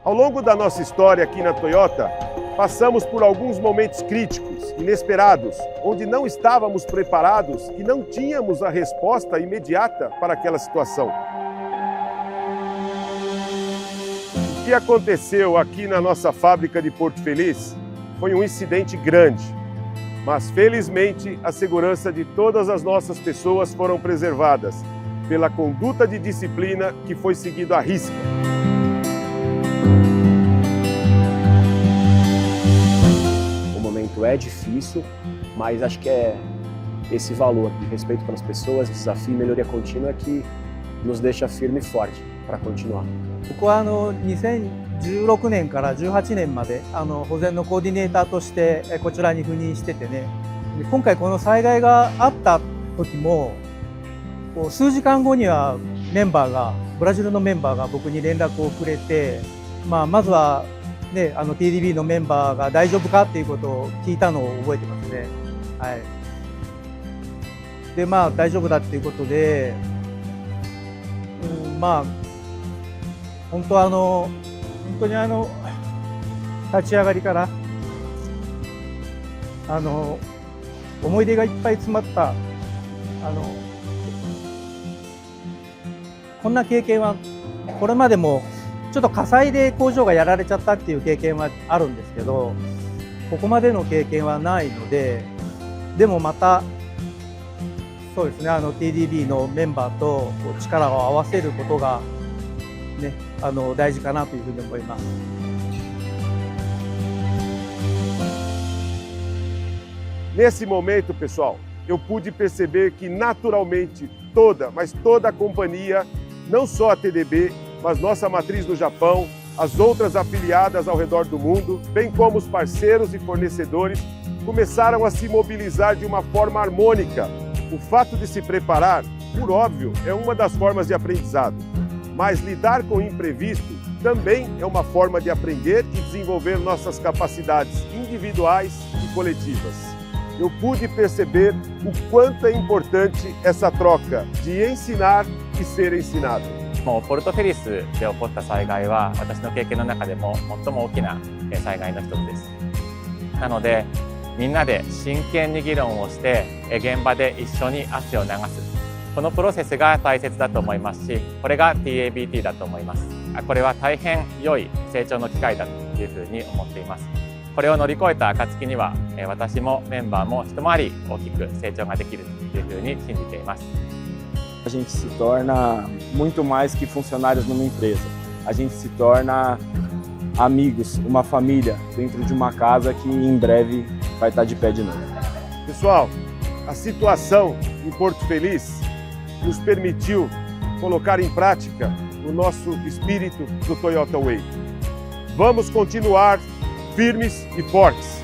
Ao longo da nossa história aqui na Toyota, passamos por alguns momentos críticos, inesperados, onde não estávamos preparados e não tínhamos a resposta imediata para aquela situação. O que aconteceu aqui na nossa fábrica de Porto Feliz foi um incidente grande, mas felizmente a segurança de todas as nossas pessoas foram preservadas pela conduta de disciplina que foi seguida à risca. O momento é difícil, mas acho que é esse valor de respeito pelas pessoas, desafio e melhoria contínua que nos deixa firme e forte para continuar. 僕は2016年から18年まで保全のコーディネーターとしてこちらに赴任しててね、今回この災害があった時も数時間後にはブラジルのメンバーが僕に連絡をくれて、まずは、ね、TDB のメンバーが大丈夫かっていうことを聞いたのを覚えてますね。はい、で大丈夫だっていうことで、本当に立ち上がりから思い出がいっぱい詰まったこんな経験はこれまでもちょっと火災で工場がやられちゃったっていう経験はあるんですけど、ここまでの経験はないので、でもまたそうですね、TDB のメンバーと力を合わせることがね、大事かなというふうに思います。Nesse momento, pessoal, eu pude perceber que naturalmente toda a companhia, não só a TDB, mas nossa matriz no Japão, as outras afiliadas ao redor do mundo, bem como os parceiros e fornecedores, começaram a se mobilizar de uma forma harmônica. O fato de se preparar, por óbvio, é uma das formas de aprendizado. Mas lidar com o imprevisto também é uma forma de aprender e desenvolver nossas capacidades individuais e coletivas. Eu pude perceber o quanto é importante essa troca de ensinar e ser ensinado. もうポルトフェリスで起こった災害は私の経験の中でも最も大きな災害の一つです。なのでみんなで真剣に議論をして現場で一緒に汗を流す。このプロセスが大切だと思いますし、これが TABT だと思います。これは大変良い成長の機会だというふうに思っています。これを乗り越えた暁には、私もメンバーも一回り大きく成長ができるというふうに信じています。A gente se torna muito mais que funcionários numa empresa. A gente se torna amigos, uma família dentro de uma casa que em breve vai estar de pé de novo. Pessoal, a situação em Porto Feliz nos permitiu colocar em prática o nosso espírito do Toyota Way. Vamos continuar firmes e fortes.